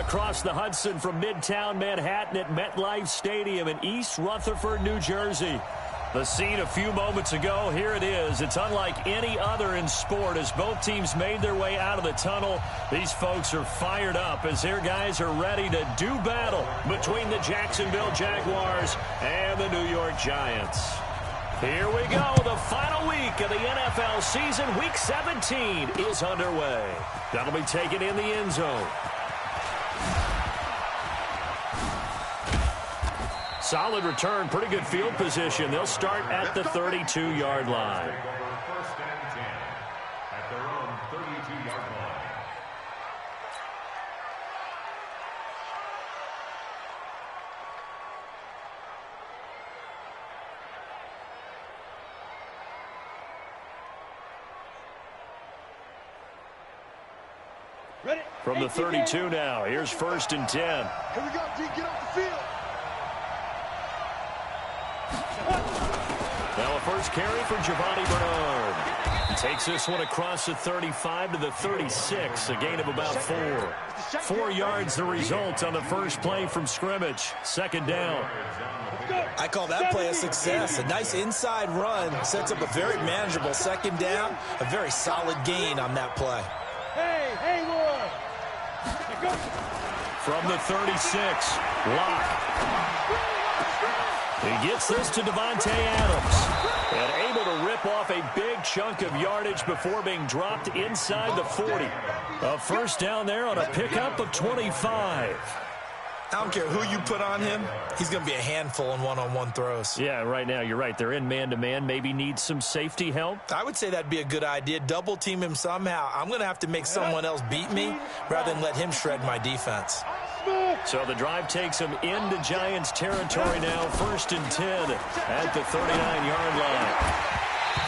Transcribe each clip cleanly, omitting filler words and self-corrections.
across the Hudson from Midtown Manhattan at MetLife Stadium in East Rutherford, New Jersey. The scene a few moments ago, here it is. It's unlike any other in sport as both teams made their way out of the tunnel. These folks are fired up as their guys are ready to do battle between the Jacksonville Jaguars and the New York Giants. Here we go. The final week of the NFL season, Week 17, is underway. That'll be taken in the end zone. Solid return, pretty good field position. They'll start at the 32-yard line. First and 10 at their own 32-yard line. Ready? From the 32 now, here's first and 10. Here we go, D. Get off the field. Now a first carry for Giovanni Bernard. He takes this one across the 35 to the 36, a gain of about 4. 4 yards the result on the first play from scrimmage. Second down. I call that play a success. A nice inside run sets up a very manageable second down. A very solid gain on that play. Hey, Haywood. From the 36, Locke. He gets this to Devontae Adams. And able to rip off a big chunk of yardage before being dropped inside the 40. A first down there on a pickup of 25. I don't care who you put on him. He's going to be a handful in one-on-one throws. Yeah, right now, you're right. They're in man-to-man. Maybe need some safety help. I would say that'd be a good idea. Double team him somehow. I'm going to have to make someone else beat me rather than let him shred my defense. So the drive takes him into Giants territory now. First and 10 at the 39-yard line.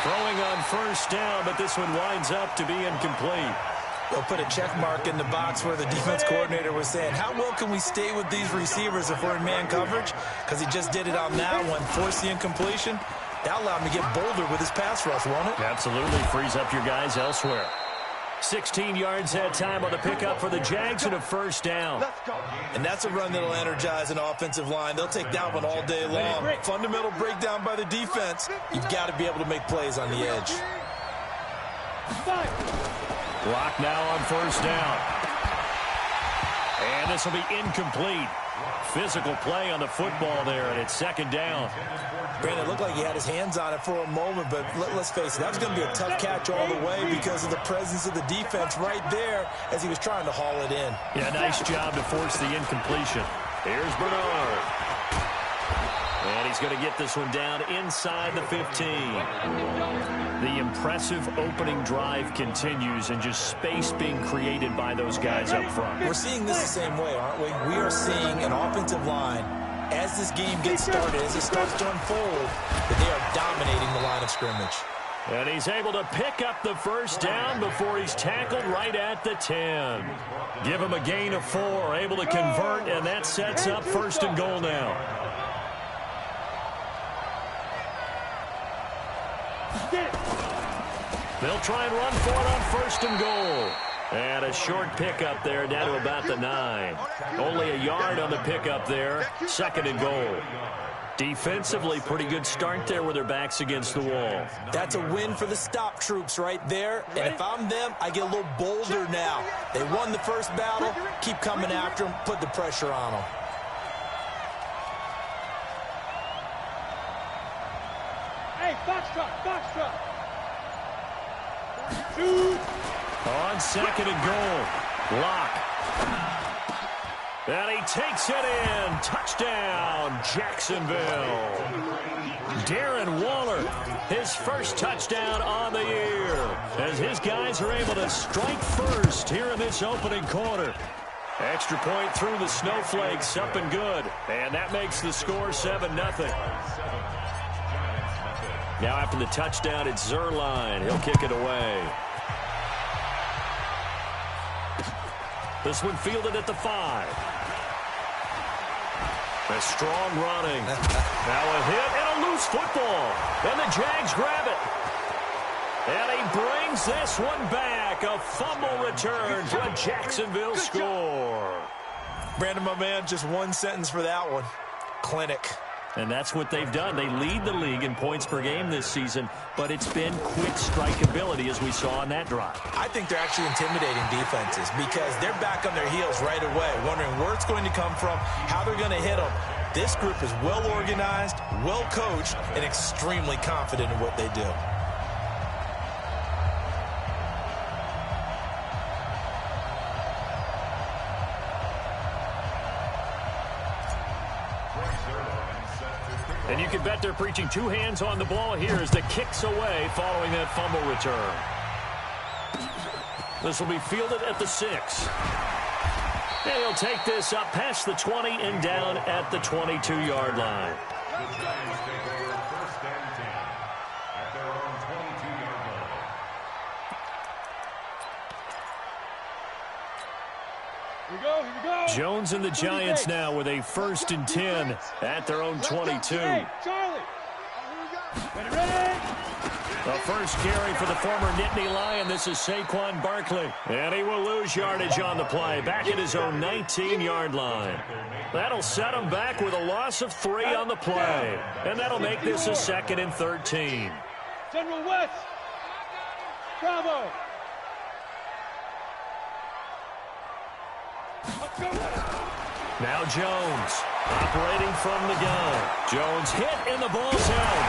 Throwing on first down, but this one winds up to be incomplete. They'll put a check mark in the box where the defense coordinator was saying, how well can we stay with these receivers if we're in man coverage? Because he just did it on that one, forced the incompletion. That allowed him to get bolder with his pass rush, won't it? Absolutely. Frees up your guys elsewhere. 16 yards that time on the pickup for the Jags and a first down. And that's a run that'll energize an offensive line. They'll take that one all day long. Fundamental breakdown by the defense. You've got to be able to make plays on the edge. Block now on first down. And this will be incomplete. Physical play on the football there, and it's second down. Brandon, it looked like he had his hands on it for a moment, but let's face it, that was going to be a tough catch all the way because of the presence of the defense right there as he was trying to haul it in. Yeah, nice job to force the incompletion. Here's Bernard. And he's going to get this one down inside the 15. The impressive opening drive continues and just space being created by those guys up front. We're seeing this the same way, aren't we? We are seeing an offensive line, as this game gets started, as it starts to unfold, that they are dominating the line of scrimmage. And he's able to pick up the first down before he's tackled right at the 10. Give him a gain of 4, able to convert, and that sets up first and goal now. They'll try and run for it on first and goal. And a short pickup there down to about the 9. Only a yard on the pickup there. Second and goal. Defensively, pretty good start there with their backs against the wall. That's a win for the stop troops right there. And if I'm them, I get a little bolder now. They won the first battle. Keep coming after them. Put the pressure on them. Hey, foxtrot. On second and goal. Lock. And he takes it in. Touchdown, Jacksonville. Darren Waller, his first touchdown on the year, as his guys are able to strike first here in this opening quarter. Extra point through the snowflakes, up and good. And that makes the score 7-0. Now after the touchdown, it's Zerline. He'll kick it away. This one fielded at the 5. A strong running. Now a hit and a loose football. And the Jags grab it. And he brings this one back. A fumble return for a Jacksonville score. Brandon, my man, just one sentence for that one. Clinic. And that's what they've done. They lead the league in points per game this season, but it's been quick strikeability as we saw on that drive. I think they're actually intimidating defenses because they're back on their heels right away, wondering where it's going to come from, how they're going to hit them. This group is well organized, well coached, and extremely confident in what they do. And you can bet they're preaching two hands on the ball here as the kick's away following that fumble return. This will be fielded at the 6. And he'll take this up past the 20 and down at the 22-yard line. The Giants take over 1st and 10 at their own 22-yard line. Here we go, here we go. Jones and the Giants now with a 1st and 10 at their own 22. Hey, Charlie. Ready, ready. The first carry for the former Nittany Lion. This is Saquon Barkley. And he will lose yardage on the play. Back at his own 19-yard line. That'll set him back with a loss of 3 on the play. And that'll make this a 2nd and 13. General West. Bravo. Let's go. Now Jones operating from the gun. Jones hit and the ball's held.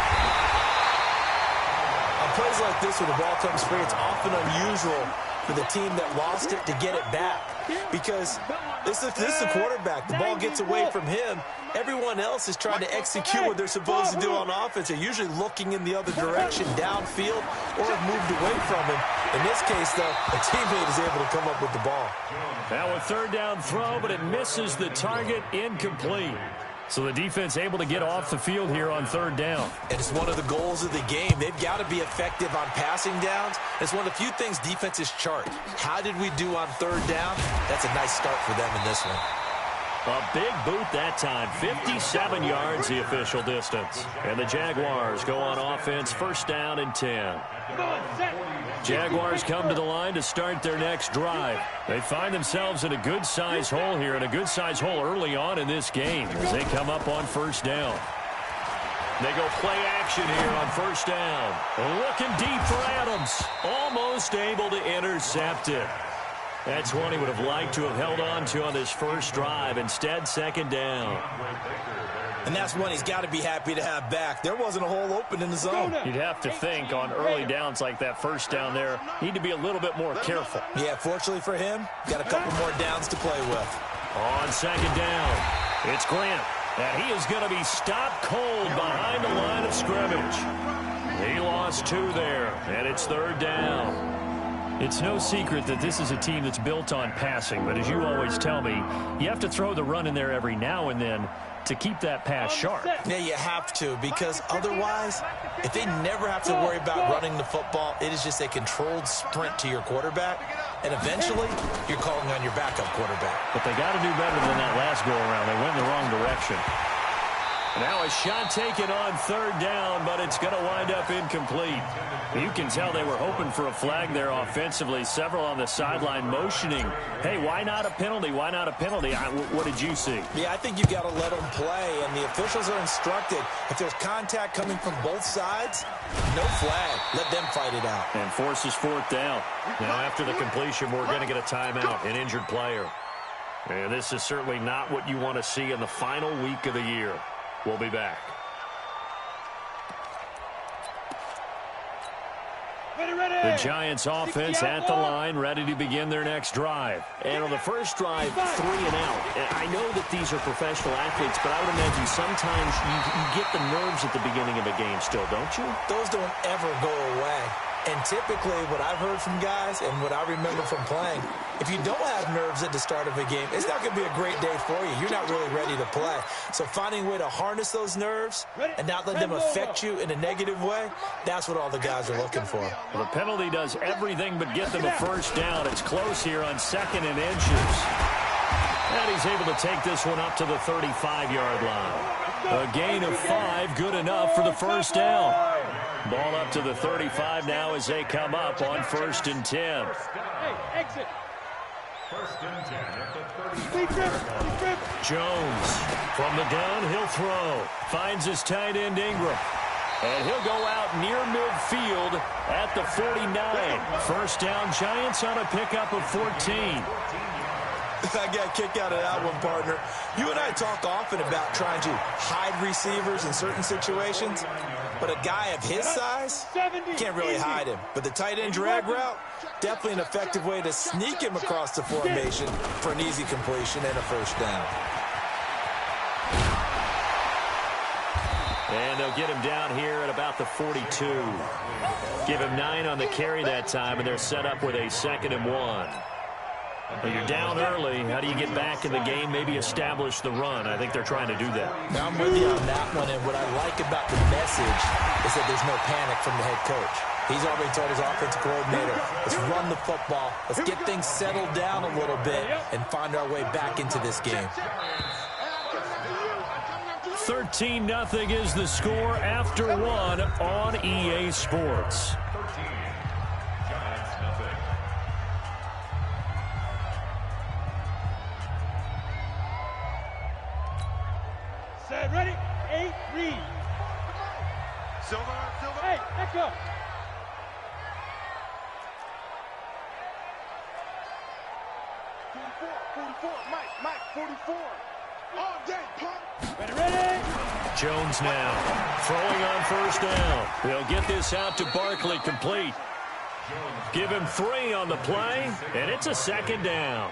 On plays like this where the ball comes free, it's often unusual for the team that lost it to get it back. Because this is the quarterback. The ball gets away from him. Everyone else is trying to execute what they're supposed to do on offense. They're usually looking in the other direction, downfield, or have moved away from him. In this case, though, a teammate is able to come up with the ball. Now a 3rd down throw, but it misses the target, incomplete. So the defense able to get off the field here on 3rd down. And it's one of the goals of the game. They've got to be effective on passing downs. It's one of the few things defenses chart. How did we do on 3rd down? That's a nice start for them in this one. A big boot that time. 57 yards the official distance. And the Jaguars go on offense, 1st down and 10. Jaguars come to the line to start their next drive. They find themselves in a good-sized hole here, and a good-sized hole early on in this game as they come up on 1st down. They go play action here on 1st down. Looking deep for Adams. Almost able to intercept it. That's one he would have liked to have held on to on this first drive. Instead, 2nd down. And that's one he's got to be happy to have back. There wasn't a hole open in the zone. You'd have to think on early downs like that 1st down there, need to be a little bit more careful. Yeah, fortunately for him, got a couple more downs to play with. On 2nd down, it's Grant. And he is going to be stopped cold behind the line of scrimmage. He lost 2 there, and it's 3rd down. It's no secret that this is a team that's built on passing, but as you always tell me, you have to throw the run in there every now and then to keep that pass sharp. Yeah, you have to, because otherwise, if they never have to worry about running the football, it is just a controlled sprint to your quarterback, and eventually, you're calling on your backup quarterback. But they got to do better than that last go-around. They went in the wrong direction. Now a shot taken on 3rd down, but it's going to wind up incomplete. You can tell they were hoping for a flag there offensively. Several on the sideline motioning, hey, why not a penalty? Why not a penalty? What did you see? Yeah, I think you've got to let them play, and the officials are instructed. If there's contact coming from both sides, no flag. Let them fight it out. And forces 4th down. Now after the completion, we're going to get a timeout, an injured player. And this is certainly not what you want to see in the final week of the year. We'll be back. The Giants offense at the line, ready to begin their next drive. And on the first drive, 3 and out. And I know that these are professional athletes, but I would imagine sometimes you get the nerves at the beginning of a game still, don't you? Those don't ever go away. And typically, what I've heard from guys and what I remember from playing, if you don't have nerves at the start of a game, it's not going to be a great day for you. You're not really ready to play. So finding a way to harness those nerves and not let them affect you in a negative way, that's what all the guys are looking for. Well, the penalty does everything but get them a 1st down. It's close here on 2nd and inches. And he's able to take this one up to the 35-yard line. A gain of 5, good enough for the 1st down. Ball up to the 35 now as they come up on 1st and 10. Hey, exit. First and 10 at the 30. Speed dribble. Jones from the downhill throw. Finds his tight end Ingram. And he'll go out near midfield at the 49. First down, Giants on a pickup of 14. I got a kick out of that one, partner. You and I talk often about trying to hide receivers in certain situations, but a guy of his size, can't really hide him. But the tight end drag route, definitely an effective way to sneak him across the formation for an easy completion and a first down. And they'll get him down here at about the 42. Give him 9 on the carry that time, and they're set up with a 2nd and 1. When you're down early, how do you get back in the game, maybe establish the run? I think they're trying to do that. Now, I'm with you on that one, and what I like about the message is that there's no panic from the head coach. He's already told his offensive coordinator, let's run the football, let's get things settled down a little bit, and find our way back into this game. 13-0 is the score after 1 on EA Sports. 13. Giants nothing. Set, ready, 8, read. Silver. Hey, echo. Mike, 44. All day, punk. Ready. Jones now throwing on first down. They'll get this out to Barkley, complete. Give him 3 on the play, and it's a 2nd down.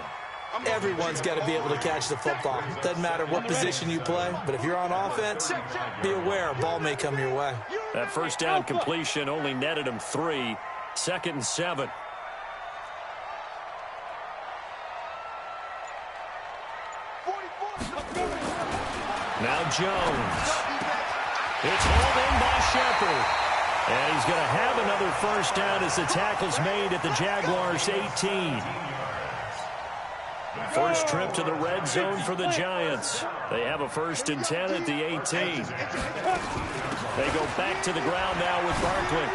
Everyone's got to be able to catch the football. Doesn't matter what position you play, but if you're on offense, be aware a ball may come your way. That first down completion only netted him 3. 2nd and 7. Now Jones. It's hauled in by Shepard. And he's going to have another first down as the tackle's made at the Jaguars' 18. First trip to the red zone for the Giants. They have a 1st and 10 at the 18. They go back to the ground now with Barkley.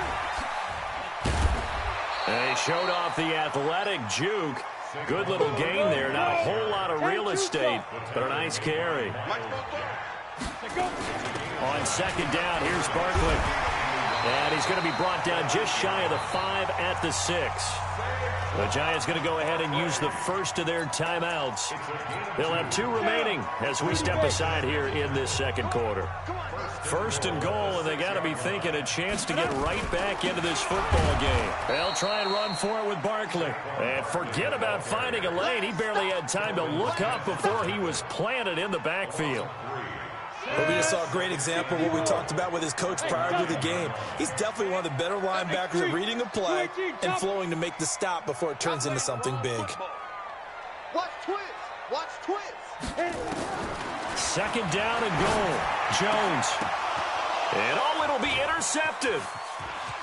And he showed off the athletic juke. Good little gain there. Not a whole lot of real estate, but a nice carry. On 2nd down, here's Barkley. And he's going to be brought down just shy of the 5 at the 6. The Giants going to go ahead and use the first of their timeouts. They'll have 2 remaining as we step aside here in this 2nd quarter. 1st and goal, and they got to be thinking a chance to get right back into this football game. They'll try and run for it with Barkley. And forget about finding a lane. He barely had time to look up before he was planted in the backfield. But we just saw a great example of what we talked about with his coach prior to the game. He's definitely one of the better linebackers at reading a play and flowing to make the stop before it turns into something big. Watch twist. 2nd down and goal. Jones. And it'll be intercepted.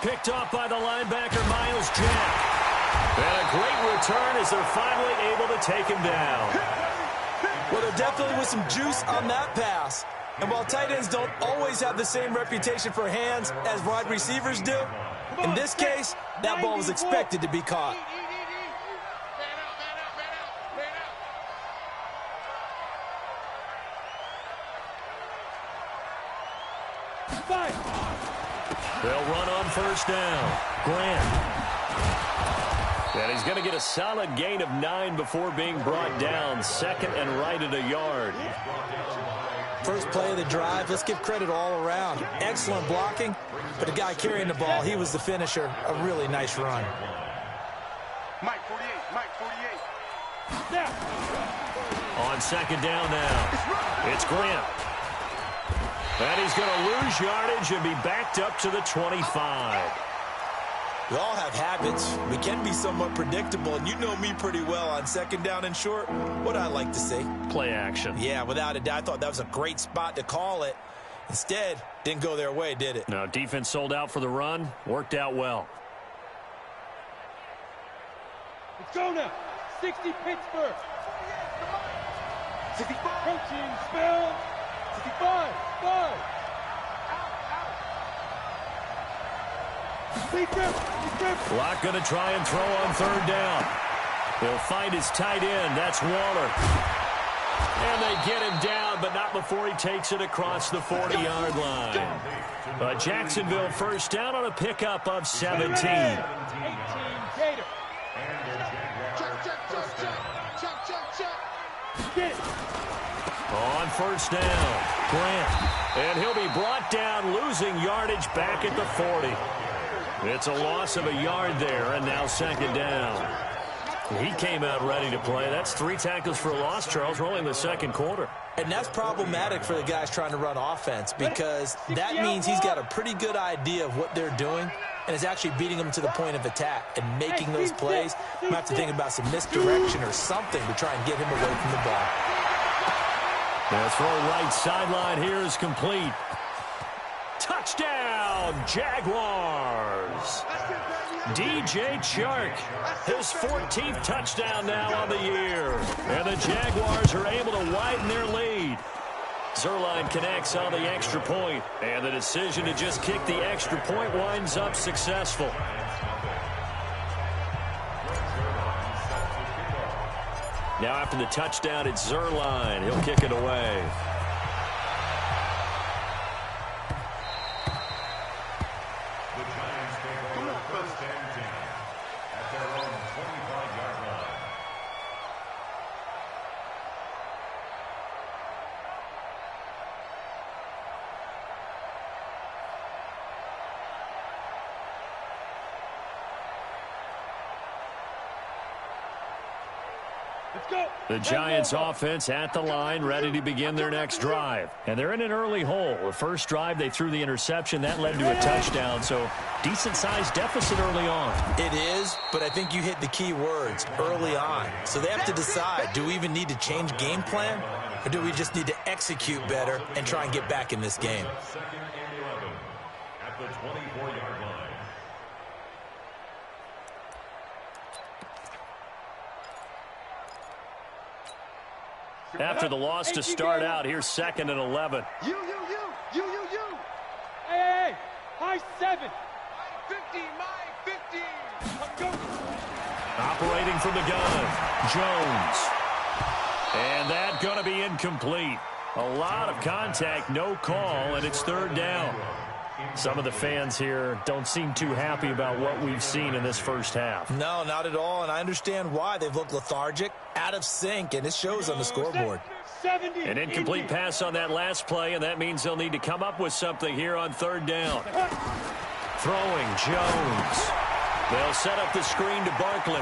Picked off by the linebacker, Miles Jack. And a great return as they're finally able to take him down. Well, there definitely was some juice on that pass. And while tight ends don't always have the same reputation for hands as wide receivers do, in this case, that ball was expected to be caught. They'll run on first down. Grant. And he's going to get a solid gain of 9 before being brought down. 2nd and right at a yard. First play of the drive, let's give credit all around. Excellent blocking, but the guy carrying the ball, he was the finisher. A really nice run. Mike 48. On 2nd down now, it's Grant. And he's going to lose yardage and be backed up to the 25. We all have habits. We can be somewhat predictable, and you know me pretty well on 2nd down and short. What I like to see. Play action. Yeah, without a doubt. I thought that was a great spot to call it. Instead, didn't go their way, did it? No, defense sold out for the run. Worked out well. Let's go now. 60 Pittsburgh. 65. Coaching spell. 65. 5. Locke going to try and throw on 3rd down. He'll find his tight end. That's Waller. And they get him down, but not before he takes it across the 40-yard line. But Jacksonville first down on a pickup of 17. 18, Gator. Get it. On first down, Grant. And he'll be brought down, losing yardage back at the 40. It's a loss of a yard there, and now second down. He came out ready to play. That's 3 tackles for a loss, Charles. We're only in the second quarter. And that's problematic for the guys trying to run offense because that means he's got a pretty good idea of what they're doing and is actually beating them to the point of attack and making those plays. You might have to think about some misdirection or something to try and get him away from the ball. The throw right sideline here is complete. Touchdown, Jaguars. DJ Chark, his 14th touchdown now on the year. And the Jaguars are able to widen their lead. Zerline connects on the extra point, and the decision to just kick the extra point winds up successful. Now after the touchdown, it's Zerline. He'll kick it away. The Giants offense at the line, ready to begin their next drive. And they're in an early hole. The first drive, they threw the interception. That led to a touchdown, so decent-sized deficit early on. It is, but I think you hit the key words, early on. So they have to decide, do we even need to change game plan, or do we just need to execute better and try and get back in this game? Second and 11 at the 24-yard line. After the loss to start out, here's second and 11. You. Hey, high 7. 50, my 50. Operating from the gun, Jones. And that going to be incomplete. A lot of contact, no call, and it's third down. Some of the fans here don't seem too happy about what we've seen in this first half. No, not at all, and I understand why. They've looked lethargic, out of sync, and it shows on the scoreboard. 70. An incomplete pass on that last play, and that means they'll need to come up with something here on third down. Throwing, Jones. They'll set up the screen to Barkley.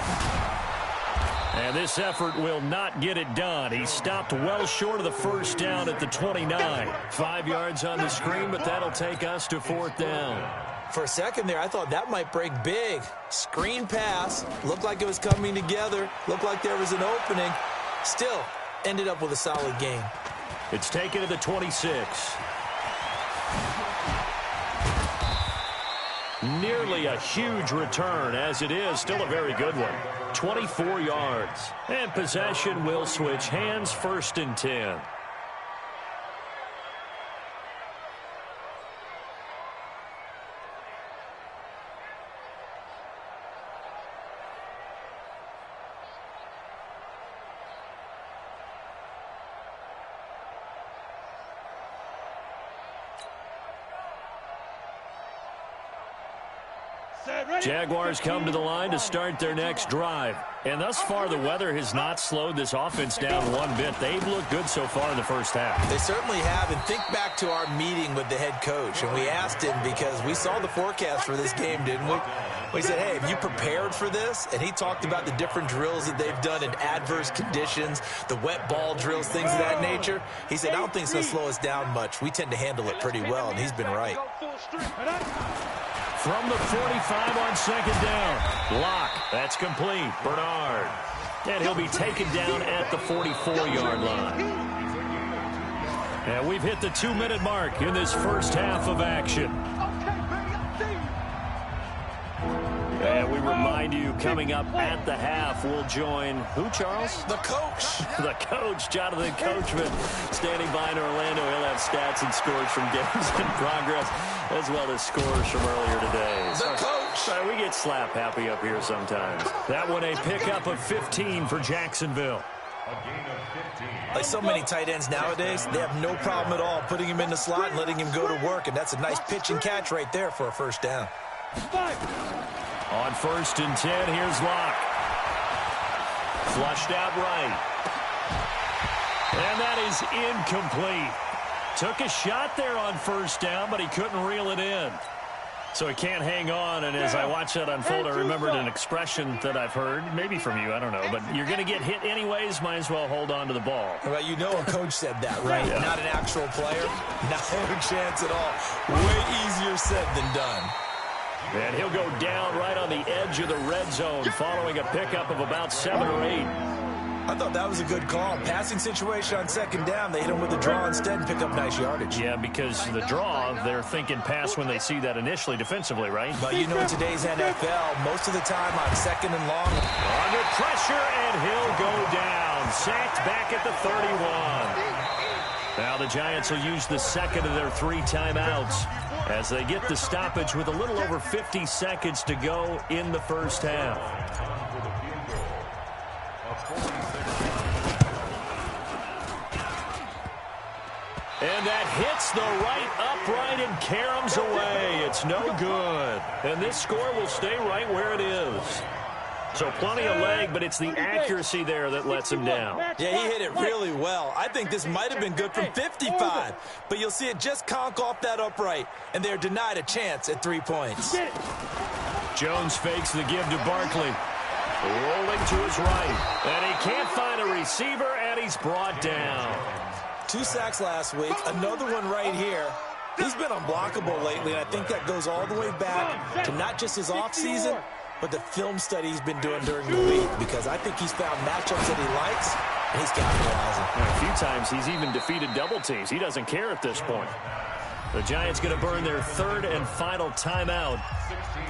And this effort will not get it done. He stopped well short of the first down at the 29. 5 yards on the screen, but that'll take us to fourth down. For a second there, I thought that might break big. Screen pass. Looked like it was coming together. Looked like there was an opening. Still, ended up with a solid game. It's taken to the 26. Nearly a huge return, as it is still a very good one. 24 yards. And possession will switch hands, first and 10. Jaguars come to the line to start their next drive. And thus far, the weather has not slowed this offense down one bit. They've looked good so far in the first half. They certainly have. And think back to our meeting with the head coach. And we asked him because we saw the forecast for this game, didn't we? We said, hey, have you prepared for this? And he talked about the different drills that they've done in adverse conditions, the wet ball drills, things of that nature. He said, I don't think it's going to slow us down much. We tend to handle it pretty well, and he's been right. From the 45 on second down. Lock. That's complete. Bernard. And he'll be taken down at the 44-yard line. And we've hit the 2-minute mark in this first half of action. And we remind you, coming up at the half, we'll join who, Charles? The coach. The coach, Jonathan Coachman, standing by in Orlando. He'll have stats and scores from games in progress, as well as scores from earlier today. The coach. We get slap happy up here sometimes. That one a pickup of 15 for Jacksonville. Like so many tight ends nowadays, they have no problem at all putting him in the slot and letting him go to work, and that's a nice pitch and catch right there for a first down. On 1st and 10, here's Locke. Flushed out right. And that is incomplete. Took a shot there on 1st down, but he couldn't reel it in. So he can't hang on, and as I watch that unfold, I remembered an expression that I've heard, maybe from you, I don't know, but you're going to get hit anyways, might as well hold on to the ball. Well, you know a coach said that, right? Yeah. Not an actual player. Not a chance at all. Way easier said than done. And he'll go down right on the edge of the red zone following a pickup of about 7 or 8. I thought that was a good call. Passing situation on 2nd down. They hit him with a draw instead and pick up nice yardage. Yeah, because the draw, they're thinking pass when they see that initially defensively, right? But you know in today's NFL, most of the time on 2nd and long. Under pressure, and he'll go down. Sacked back at the 31. Now the Giants will use the 2nd of their 3 timeouts as they get the stoppage with a little over 50 seconds to go in the first half. And that hits the right upright and caroms away. It's no good. And this score will stay right where it is. So plenty of leg, but it's the accuracy there that lets him down. Yeah, he hit it really well. I think this might have been good from 55. But you'll see it just conk off that upright. And they're denied a chance at 3 points. Jones fakes the give to Barkley. Rolling to his right. And he can't find a receiver, and he's brought down. 2 sacks last week, another one right here. He's been unblockable lately, and I think that goes all the way back to not just his offseason, but the film study he's been doing during the week, because I think he's found matchups that he likes, and he's capitalizing. A few times he's even defeated double teams. He doesn't care at this point. The Giants going to burn their 3rd and final timeout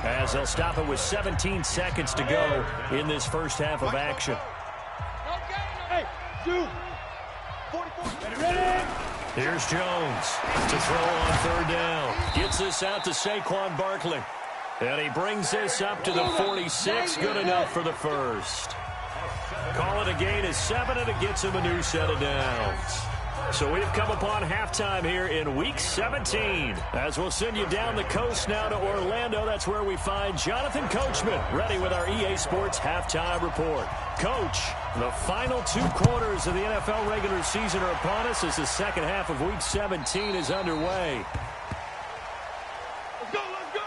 as they'll stop it with 17 seconds to go in this first half of action. Hey, shoot. Here's Jones to throw on 3rd down. Gets this out to Saquon Barkley. And he brings this up to the 46. Good enough for the first. Call it a gain of 7, and it gets him a new set of downs. So we've come upon halftime here in Week 17. As we'll send you down the coast now to Orlando, that's where we find Jonathan Coachman ready with our EA Sports Halftime Report. Coach, the final 2 quarters of the NFL regular season are upon us as the second half of Week 17 is underway. Let's go, let's go.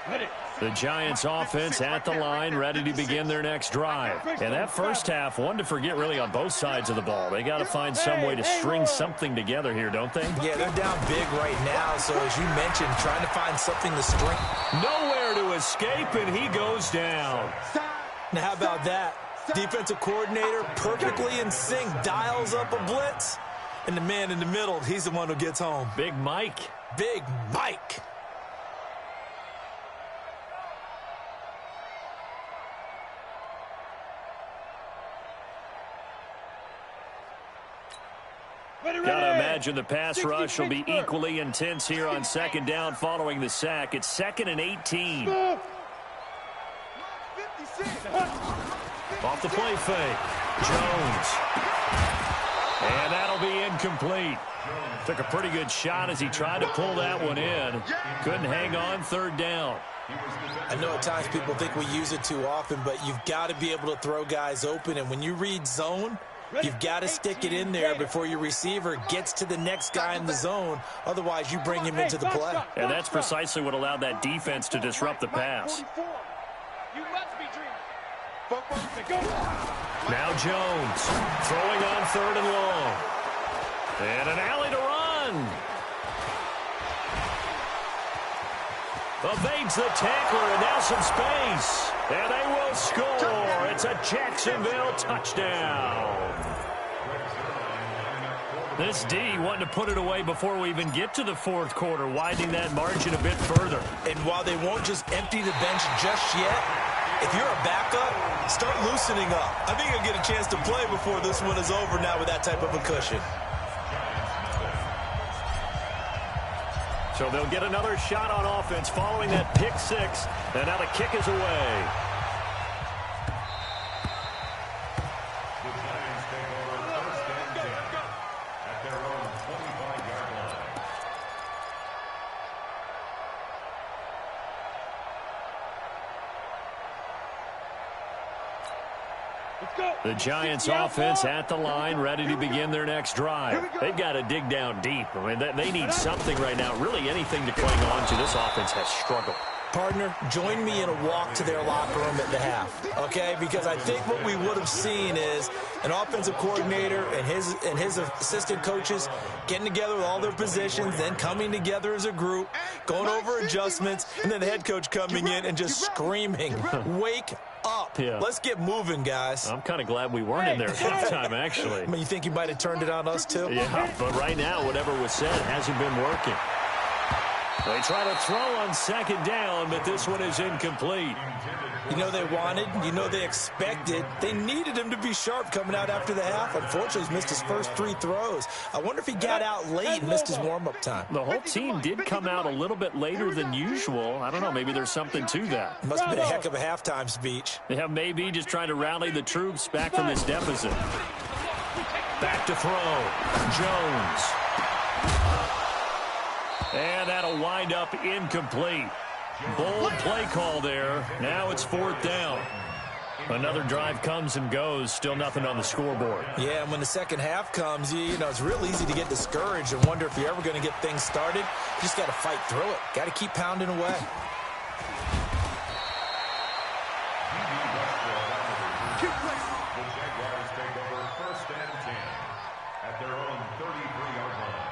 Ready. The Giants offense at the line, ready to begin their next drive. And that first half, one to forget really on both sides of the ball. They got to find some way to string something together here, don't they? Yeah, they're down big right now, so as you mentioned, trying to find something to string. Nowhere to escape, and he goes down. Now, how about that? Defensive coordinator perfectly in sync, dials up a blitz, and the man in the middle, he's the one who gets home. Big Mike. Big Mike. Gotta imagine the pass rush will be equally intense here on 2nd down following the sack. It's 2nd and 18. Off the play fake. Jones. And that'll be incomplete. Took a pretty good shot as he tried to pull that one in. Couldn't hang on 3rd down. I know at times people think we use it too often, but you've got to be able to throw guys open. And when you read zone, you've got to stick it in there before your receiver gets to the next guy in the zone. Otherwise, you bring him into the play. And that's precisely what allowed that defense to disrupt the pass. You must be dreaming. Now Jones throwing on 3rd and long. And an alley to run. Evades the tackler, and now some space. And they will score. It's a Jacksonville touchdown. This D wanting to put it away before we even get to the 4th quarter, widening that margin a bit further. And while they won't just empty the bench just yet, if you're a backup, start loosening up. I think you'll get a chance to play before this one is over now with that type of a cushion. So they'll get another shot on offense following that pick six. And now the kick is away. The Giants take over first and 10 at their own 25-yard line. Let's go. The Giants offense at the line, ready to begin their next drive. They've got to dig down deep. I mean, they need something right now, really anything to cling on to. This offense has struggled. Partner, join me in a walk to their locker room at the half, okay? Because I think what we would have seen is an offensive coordinator and his assistant coaches getting together with all their positions, then coming together as a group, going over adjustments, and then the head coach coming in and just screaming, wake up. Yeah. Let's get moving, guys. I'm kind of glad we weren't in there at halftime, actually. I mean, you think you might have turned it on us, too? Yeah, but right now, whatever was said hasn't been working. They try to throw on second down, but this one is incomplete. You know they wanted, you know they expected. They needed him to be sharp coming out after the half. Unfortunately, he's missed his first 3 throws. I wonder if he got out late and missed his warm-up time. The whole team did come out a little bit later than usual. I don't know, maybe there's something to that. Must have been a heck of a halftime speech. Yeah, maybe just trying to rally the troops back from this deficit. Back to throw. Jones. And that'll wind up incomplete. Bold play call there. Now it's 4th down. Another drive comes and goes. Still nothing on the scoreboard. Yeah, and when the second half comes, you know, it's real easy to get discouraged and wonder if you're ever going to get things started. You just got to fight through it. Got to keep pounding away. The Jaguars take over first and 10 at their own 33-yard line.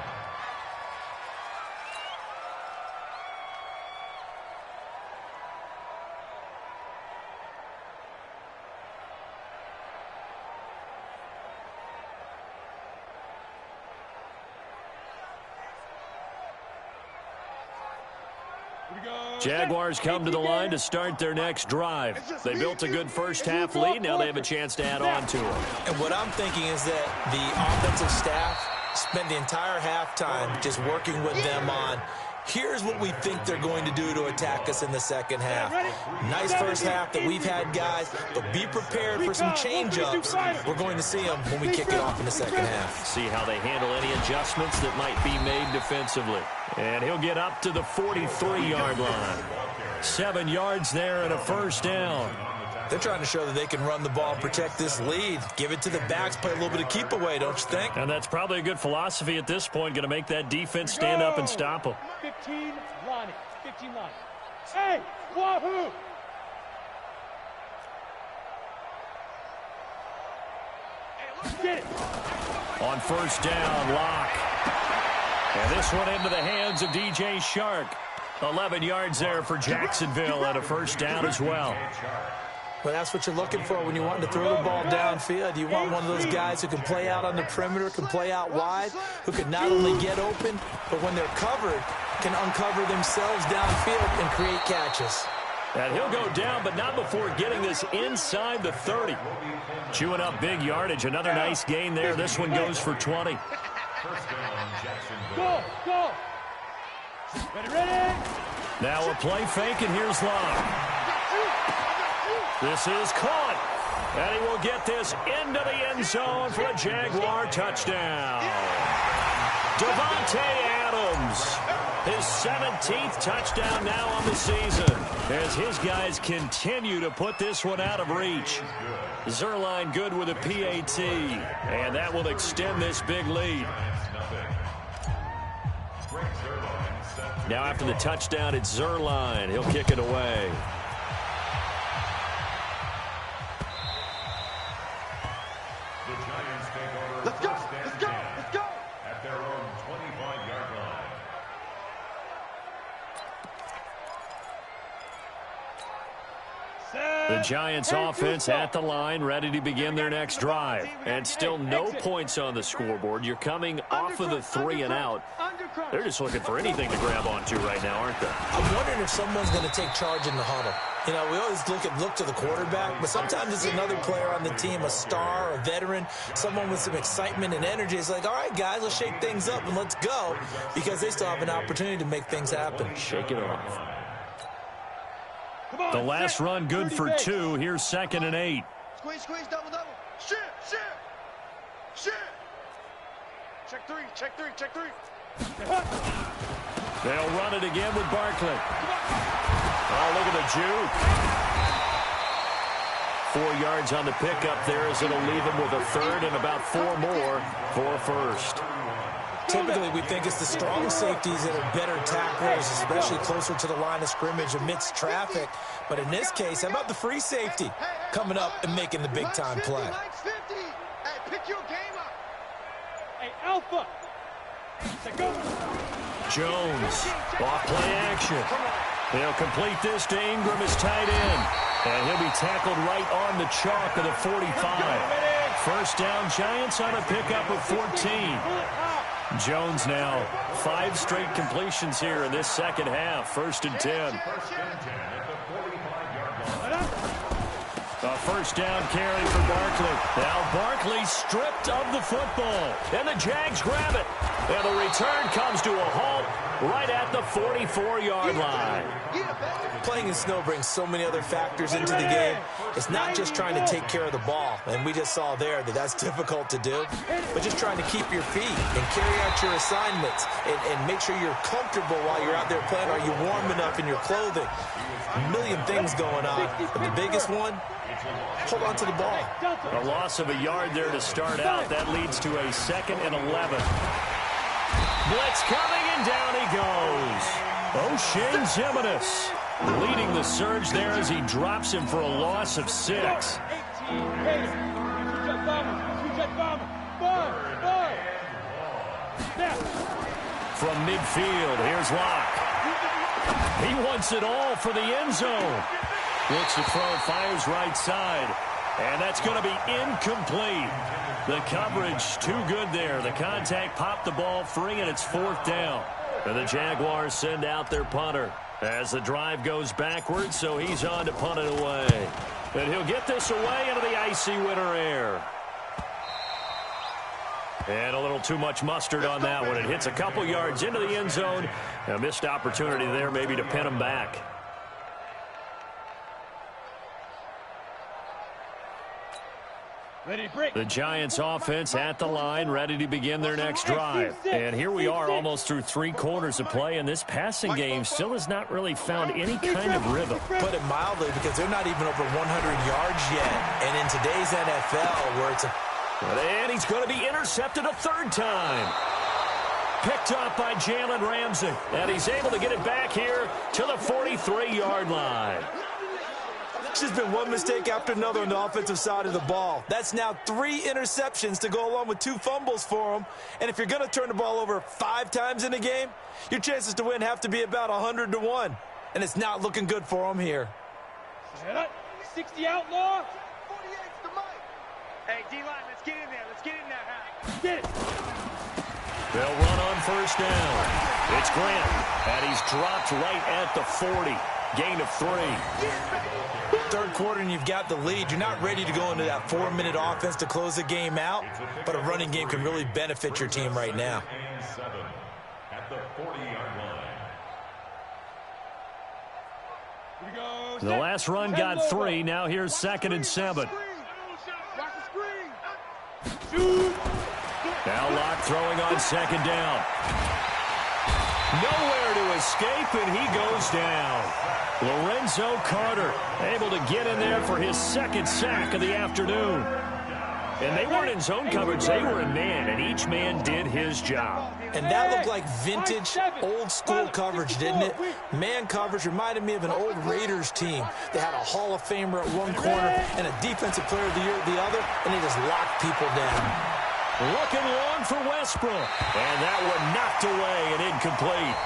Jaguars come to the line to start their next drive. They built a good first half lead. Now they have a chance to add on to it. And what I'm thinking is that the offensive staff spent the entire halftime just working with them on, here's what we think they're going to do to attack us in the second half. Nice first half that we've had, guys, but be prepared for some change-ups. We're going to see them when we kick it off in the second half. See how they handle any adjustments that might be made defensively. And he'll get up to the 43-yard line. 7 yards there and a first down. They're trying to show that they can run the ball and protect this lead. Give it to the backs, play a little bit of keep away, don't you think? And that's probably a good philosophy at this point. Going to make that defense stand up and stop them. 15 Lonnie. 15 Lonnie. Hey, wahoo! Get it. On first down, Locke. And this one into the hands of DJ Shark. 11 yards there for Jacksonville and a first down as well. Well, that's what you're looking for when you want to throw the ball downfield. You want one of those guys who can play out on the perimeter, can play out wide, who can not only get open, but when they're covered, can uncover themselves downfield and create catches. And he'll go down, but not before getting this inside the 30. Chewing up big yardage. Another nice gain there. This one goes for 20. Go, go. Ready. Now a play fake, and here's Locke. This is caught. And he will get this into the end zone for a Jaguar touchdown. Devontae Adams. His 17th touchdown now on the season as his guys continue to put this one out of reach. Zerline good with a PAT, and that will extend this big lead. Now after the touchdown, it's Zerline. He'll kick it away. The Giants take over Let's go, first and let's go, 10 let's go. at their own 25-yard line. The Giants offense at the line, ready to begin their next drive. And still no points on the scoreboard. You're coming off of the 3 and out. They're just looking for anything to grab onto right now, aren't they? I'm wondering if someone's going to take charge in the huddle. You know, we always look to the quarterback, but sometimes it's another player on the team, a star, a veteran, someone with some excitement and energy. It's like, all right, guys, let's shake things up and let's go, because they still have an opportunity to make things happen. Shake it off. The last run good for 2. Here's 2nd and 8. Squeeze, squeeze, double, double. Shit, shit, shit. Check 3, check 3, check 3. They'll run it again with Barkley. Oh, look at the juke. 4 yards on the pickup there as it'll leave him with a 3rd and about 4 more for a 1st. Typically, we think it's the strong safeties that are better tacklers, especially closer to the line of scrimmage amidst traffic. But in this case, how about the free safety coming up and making the big-time play? Hey, pick your game up. Hey, Alpha. Jones, off play action. He'll complete this to Ingram as tight end. And he'll be tackled right on the chalk of the 45. First down, Giants on a pickup of 14. Jones now 5 straight completions here in this second half. 1st and 10. A first down carry for Barkley. Now Barkley stripped of the football. And the Jags grab it. And the return comes to a halt right at the 44-yard line. Playing in snow brings so many other factors into the game. It's not just trying to take care of the ball, and we just saw there that that's difficult to do, but just trying to keep your feet and carry out your assignments and make sure you're comfortable while you're out there playing. Are you warm enough in your clothing? A million things going on, but the biggest one, hold on to the ball. A loss of a yard there to start out. That leads to a 2nd and 11. Blitz coming, and down he goes. O'Shane Zimenez leading the surge there as he drops him for a loss of 6. From midfield, here's Locke. He wants it all for the end zone. Looks to throw, fires right side. And that's going to be incomplete. The coverage too good there. The contact popped the ball free, and it's 4th down. And the Jaguars send out their punter as the drive goes backwards, so he's on to punt it away. And he'll get this away into the icy winter air. And a little too much mustard on that one. It hits a couple yards into the end zone. A missed opportunity there maybe to pin him back. The Giants offense at the line, ready to begin their next drive. And here we are almost through 3 quarters of play, and this passing game still has not really found any kind of rhythm. Put it mildly, because they're not even over 100 yards yet. And in today's NFL, where it's a... And he's going to be intercepted a 3rd time. Picked up by Jalen Ramsey. And he's able to get it back here to the 43-yard line. It's just been one mistake after another on the offensive side of the ball. That's now 3 interceptions to go along with 2 fumbles for him. And if you're going to turn the ball over 5 times in a game, your chances to win have to be about 100 to 1. And it's not looking good for him here. 60 outlaw. 48's the mic. Hey, D-line, let's get in there. Let's get in there, huh? Get it. They'll run on 1st down. It's Grant, and he's dropped right at the 40. Gain of 3. 3rd quarter and you've got the lead. You're not ready to go into that 4-minute offense to close the game out, but a running game can really benefit your team right now. At the 40-yard line. The last run got 3. Now here's 2nd and 7. Now Locke throwing on 2nd down. Nowhere to escape, and he goes down. Lorenzo Carter able to get in there for his 2nd sack of the afternoon. And they weren't in zone coverage, they were in man, and each man did his job. And that looked like vintage, old-school coverage, didn't it? Man coverage reminded me of an old Raiders team. They had a Hall of Famer at one corner and a Defensive Player of the Year at the other, and they just locked people down. Looking long for Westbrook. And that one knocked away and incomplete.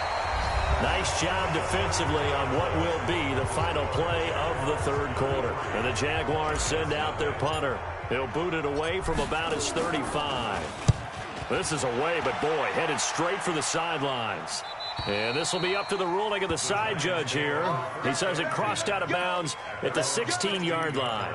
Nice job defensively on what will be the final play of the third quarter. And the Jaguars send out their punter. He'll boot it away from about his 35. This is away, but boy, headed straight for the sidelines. And this will be up to the ruling of the side judge here. He says it crossed out of bounds at the 16-yard line.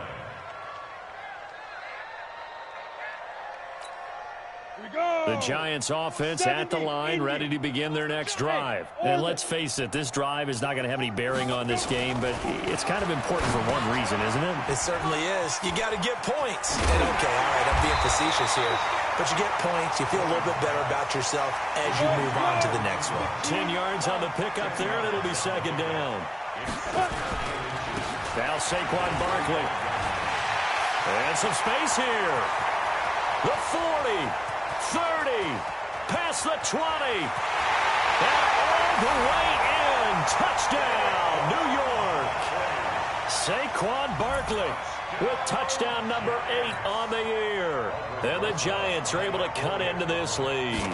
The Giants offense at the line, ready to begin their next drive. And let's face it, this drive is not going to have any bearing on this game, but it's kind of important for one reason, isn't it? It certainly is. You got to get points. And okay, all right, I'm being facetious here. But you get points, you feel a little bit better about yourself as you move on to the next one. 10 yards on the pickup there, and it'll be second down. Now Saquon Barkley. And some space here. The 40. 30, past the 20, and all the way in. Touchdown, New York. Saquon Barkley with touchdown number 8 on the year. And the Giants are able to cut into this lead.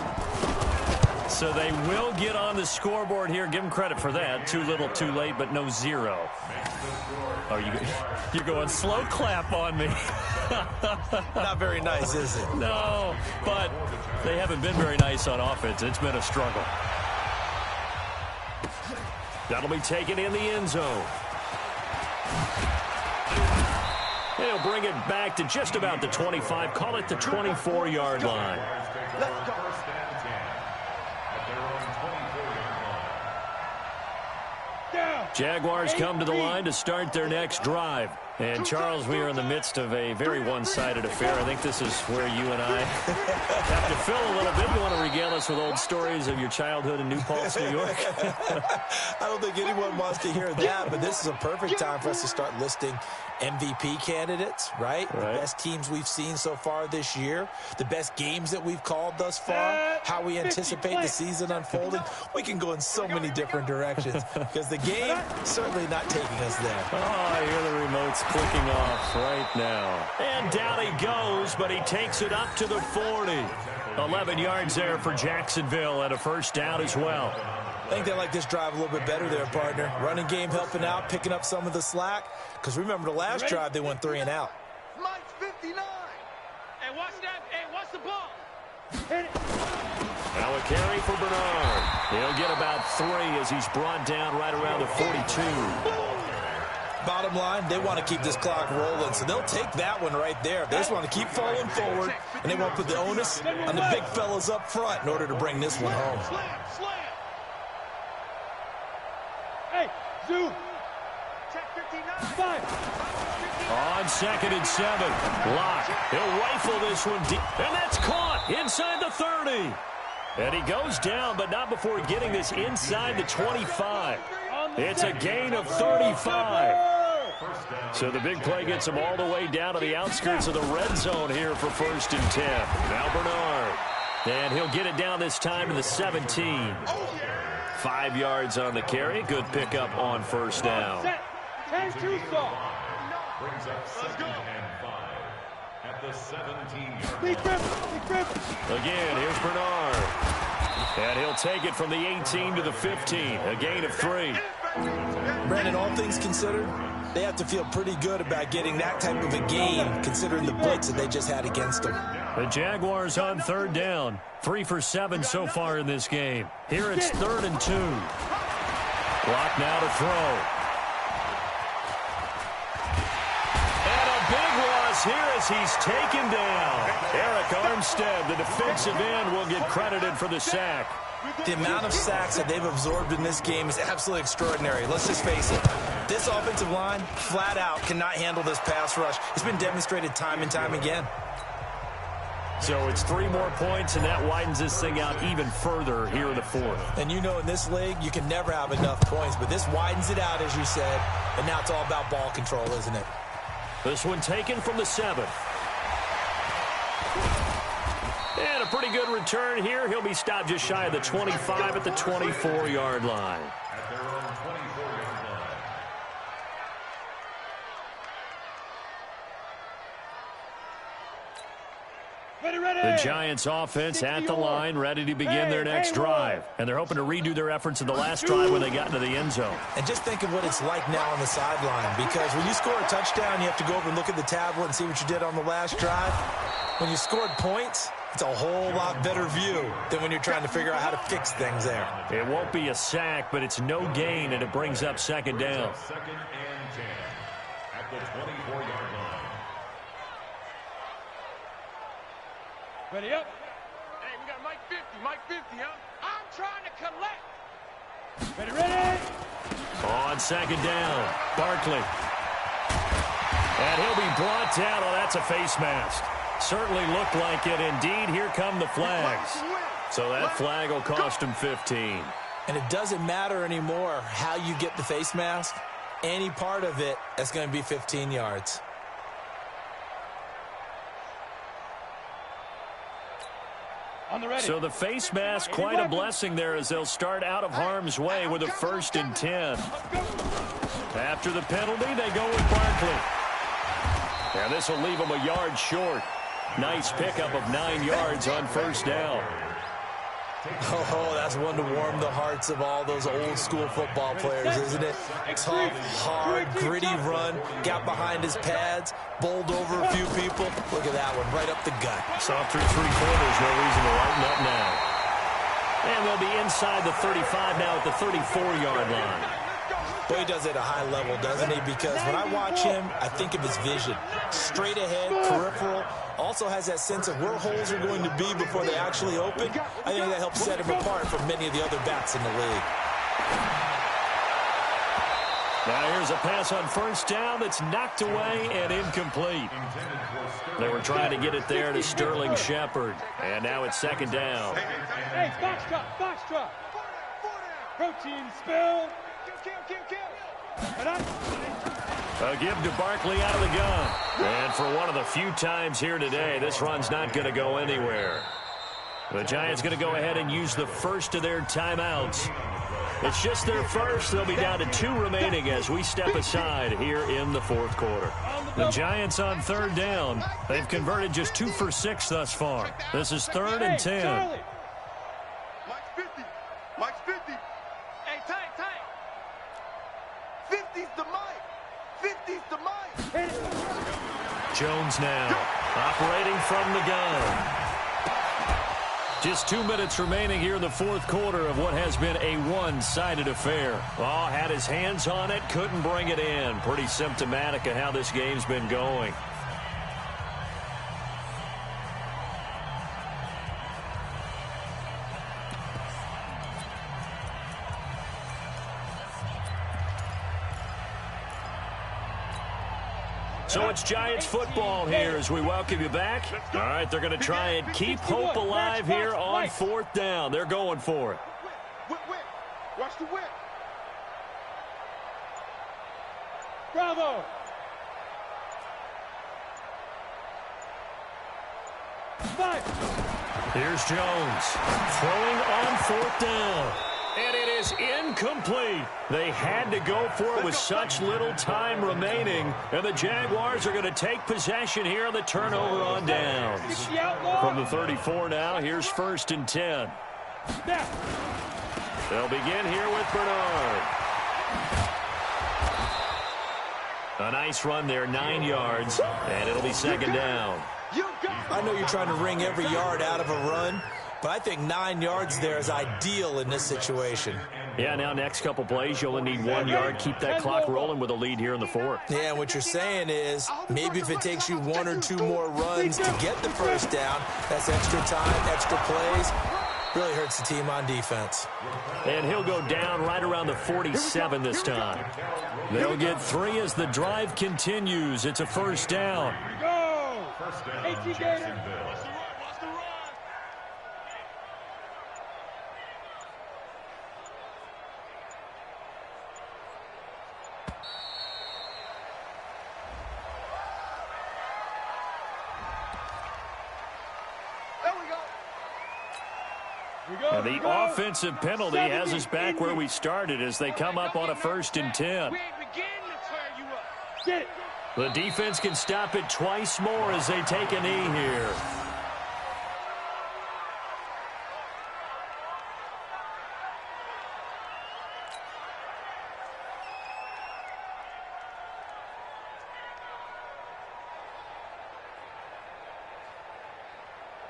So they will get on the scoreboard here. Give them credit for that. Too little, too late, but no 0. Oh, you're going slow clap on me. Not very nice, is it? No, but they haven't been very nice on offense. It's been a struggle. That'll be taken in the end zone. He'll bring it back to just about the 25. Call it the 24-yard line. Let's go. Jaguars come to the line to start their next drive. And, Charles, we are in the midst of a very one-sided affair. I think this is where you and I have to fill a little bit. You want to regale us with old stories of your childhood in New Paltz, New York? I don't think anyone wants to hear that, but this is a perfect time for us to start listing MVP candidates, right? The best teams we've seen so far this year, the best games that we've called thus far, how we anticipate the season unfolding. We can go in so many different directions because the game certainly not taking us there. Oh, I hear the remotes clicking off right now. And down he goes, but he takes it up to the 40. 11 yards there for Jacksonville and a first down as well. I think they like this drive a little bit better there, partner. Running game helping out, picking up some of the slack. Because remember the last drive, they went 3 and out. Mike's 59. Hey, watch that. Hey, watch the ball. Hit it. Now a carry for Bernard. He'll get about 3 as he's brought down right around the 42. Bottom line, they want to keep this clock rolling, so they'll take that one right there. They just want to keep falling forward, and they won't put the onus on the big fellas up front in order to bring this one home. Slam. Hey, Zoo. Check 59. 5. On 2nd and 7. Lock. He'll rifle this one deep. And that's caught inside the 30. And he goes down, but not before getting this inside the 25. It's a gain of 35. So the big play gets him all the way down to the outskirts of the red zone here for 1st and 10. Now Bernard. And he'll get it down this time to the 17. 5 yards on the carry. Good pickup on first down. 10-2 saw. Brings up 2nd and 5 at the 17-yard line. Big grip. Again, here's Bernard. And he'll take it from the 18 to the 15. A gain of 3. Brandon, all things considered, they have to feel pretty good about getting that type of a game, considering the blitz that they just had against them. The Jaguars on 3rd down. 3 for 7 so far in this game. Here it's 3rd and 2. Clock now to throw. And a big loss here as he's taken down. Eric Armstead, the defensive end, will get credited for the sack. The amount of sacks that they've absorbed in this game is absolutely extraordinary. Let's just face it. This offensive line, flat out, cannot handle this pass rush. It's been demonstrated time and time again. So it's 3 more points, and that widens this thing out even further here in the 4th. And you know in this league, you can never have enough points, but this widens it out, as you said, and now it's all about ball control, isn't it? This one taken from the 7. And a pretty good return here. He'll be stopped just shy of the 25 at the 24-yard line. At their own 24-yard line. The Giants offense at the line, ready to begin their next drive. And they're hoping to redo their efforts in the last drive when they got into the end zone. And just think of what it's like now on the sideline, because when you score a touchdown, you have to go over and look at the tablet and see what you did on the last drive. When you scored points, it's a whole lot better view than when you're trying to figure out how to fix things there. It won't be a sack, but it's no gain, and it brings up second down. Second and 10 at the 24-yard line. Ready up. Hey, we got Mike 50, Mike 50, huh? I'm trying to collect. Ready, ready. On second down, Barkley. And he'll be brought down. Oh, that's a face mask. Certainly looked like it. Indeed, here come the flags. So that flag will cost him 15. And it doesn't matter anymore how you get the face mask. Any part of it, that's going to be 15 yards. So the face mask, quite a blessing there as they'll start out of harm's way with a 1st and 10. After the penalty, they go with Barkley. And this will leave them a yard short. Nice pickup of 9 yards on 1st down. Oh, that's one to warm the hearts of all those old school football players, isn't it? Tough, hard, gritty run, got behind his pads, bowled over a few people. Look at that one, right up the gut. Saw through 3 quarters, no reason to lighten up now. And they'll be inside the 35 now at the 34-yard line. Boy, he does it at a high level, doesn't he? Because when I watch him, I think of his vision. Straight ahead, peripheral. Also has that sense of where holes are going to be before they actually open. I think that helps set him apart from many of the other backs in the league. Now here's a pass on 1st down that's knocked away and incomplete. They were trying to get it there to Sterling Shepard. And now it's 2nd down. Hey, box drop. Protein spill. A give to Barkley out of the gun. And for one of the few times here today, this run's not going to go anywhere. The Giants going to go ahead and use the first of their timeouts. It's just their first. They'll be down to 2 remaining as we step aside here in the 4th quarter. The Giants on 3rd down. They've converted just 2 for 6 thus far. This is 3rd and 10. Mike's 50. Mike's 50. Hey, Tank. 50's the Mike. 50's the Mike. Jones now operating from the gun. Just 2 minutes remaining here in the 4th quarter of what has been a one-sided affair. Oh, had his hands on it, couldn't bring it in. Pretty symptomatic of how this game's been going. So it's Giants football here as we welcome you back. All right, they're going to try and keep hope alive here on 4th down. They're going for it. Whip. Watch the whip. Bravo. Here's Jones throwing on 4th down. And it is incomplete. They had to go for it with such little time remaining. And the Jaguars are going to take possession here on the turnover on downs. From the 34 now, here's 1st and 10. They'll begin here with Bernard. A nice run there, 9 yards. And it'll be 2nd down. I know you're trying to wring every yard out of a run, but I think 9 yards there is ideal in this situation. Yeah, now next couple plays, you only need 1 yard. Keep that clock rolling with a lead here in the 4th. Yeah, what you're saying is maybe if it takes you 1 or 2 more runs to get the 1st down, that's extra time, extra plays. Really hurts the team on defense. And he'll go down right around the 47 this time. They'll get 3 as the drive continues. It's a 1st down. Go! 18 Gators. And the offensive penalty has us back where we started as they come up on a 1st and 10. Get it. The defense can stop it twice more as they take a knee here.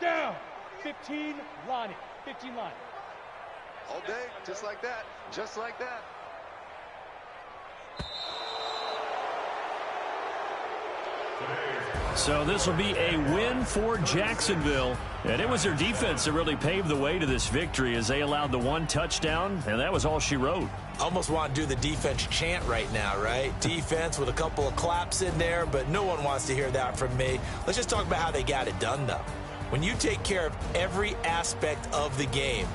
Down. 15, line it. 15 line. All day, just like that. Just like that. So this will be a win for Jacksonville. And it was their defense that really paved the way to this victory as they allowed the one touchdown, and that was all she wrote. Almost want to do the defense chant right now, right? Defense with a couple of claps in there, but no one wants to hear that from me. Let's just talk about how they got it done, though. When you take care of every aspect of the game,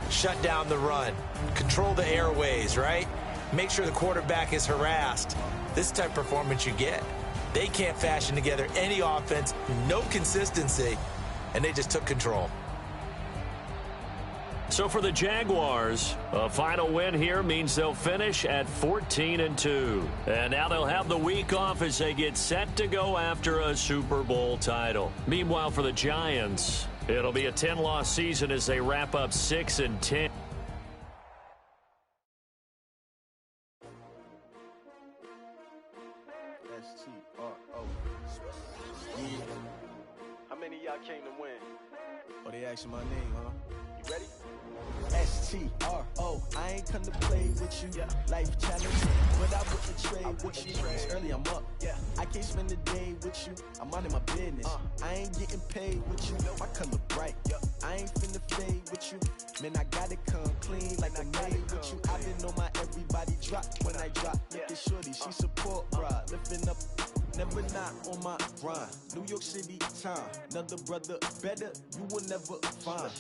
shut down the run, control the airways, right? Make sure the quarterback is harassed. This type of performance you get. They can't fashion together any offense, no consistency, and they just took control. So for the Jaguars, a final win here means they'll finish at 14-2. And now they'll have the week off as they get set to go after a Super Bowl title. Meanwhile, for the Giants, it'll be a 10-loss season as they wrap up 6-10. How many of y'all came to win? Oh, they asking my name, huh? You ready? S-T-R-O, I ain't come to play with you. Life challenge, but I wouldn't trade with you. It's early, I'm up. I can't spend the day with you. I'm minding my business. I ain't getting paid with you. My color bright. I ain't finna fade with you. Man, I gotta come clean like I made with you. I didn't know my everybody drop when I drop. Look at shorty, she support, bruh. Lifting up. Never not on my grind. New York City time. Another brother better, you will never find.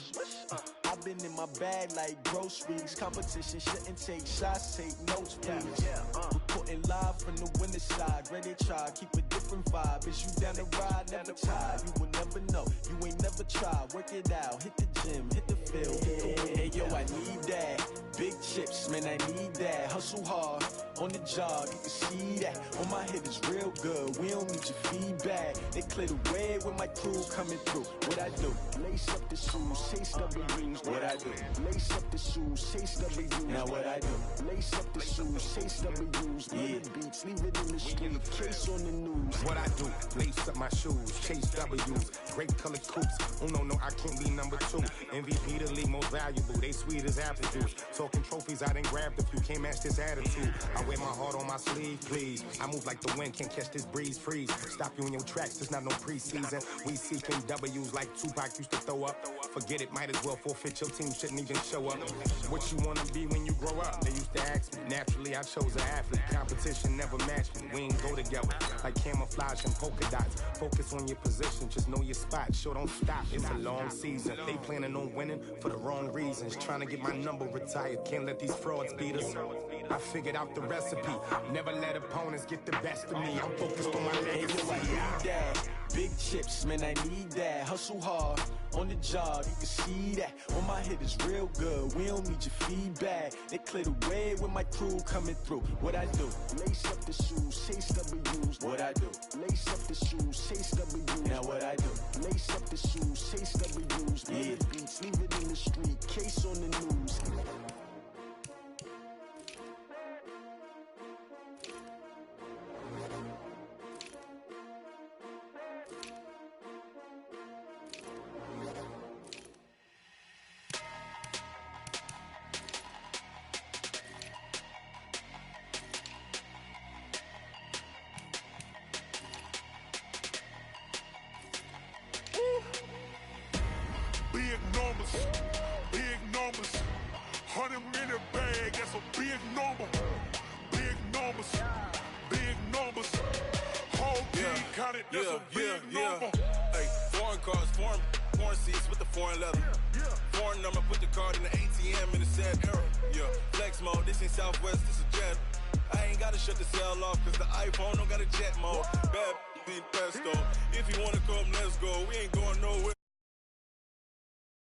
I've been in my bag like groceries. Competition shouldn't take shots, take notes, please. Reporting live from the winter side. Ready to try, keep a different vibe. Is you down the ride, never tired. You will never know, you ain't never tried. Work it out, hit the gym, hit the field. Hey yo, I need that. Big chips, man, I need that. Hustle hard, on the job, you can see that. On my head is real good, we don't need your feedback. They clear the way with my crew coming through. What I do? Lace up the shoes, chase W's. What I do? Lace up the shoes, chase W's. Now what I do? Lace up the shoes, chase W's. Yeah, beats, leave it in the street, case on the news. What I do? Lace up my shoes, chase W's. Great colored coops. Oh no, I can't be number 2. MVP the league most valuable. They sweet as apple juice. Talking trophies, I done grabbed a few. Can't match this attitude. I wear my heart on my sleeve, please. I move like the wind, can't catch this breeze. Freeze. Stop you in your tracks. There's not no preseason. We seeking W's like Tupac used to throw up. Forget it, might as well forfeit. Your team shouldn't even show up. What you wanna be when you grow up? They used to ask me. Naturally, I chose an athlete. Competition never matched me. We ain't go together like camouflage and polka dots. Focus on your position, just know your spot. Sure, don't stop. It's a long season. They planning on winning for the wrong reasons. Trying to get my number retired. Can't let these frauds beat us. I figured out the recipe. Never let opponents get the best of me. I'm focused on my legacy. I need that. Big chips, man, I need that. Hustle hard, on the job, you can see that. On my head is real good, we don't need your feedback. They clear the way with my crew coming through. What I do? Lace up the shoes, chase W's. What I do? Lace up the shoes, chase W's. Now what I do? Lace up the shoes, chase W's. Yeah, beats, leave it in the street, case on the news. Big numbers, 100 minute bag, that's a big number. Big numbers, whole team counted, that's a big number. Hey, foreign cars, foreign seats with the foreign leather. Foreign number, put the card in the ATM in the sad era. Yeah, flex mode, this ain't Southwest, this a jet. I ain't gotta shut the cell off, cause the iPhone don't got a jet mode. Bad, pesto. If you wanna come, let's go, we ain't going nowhere.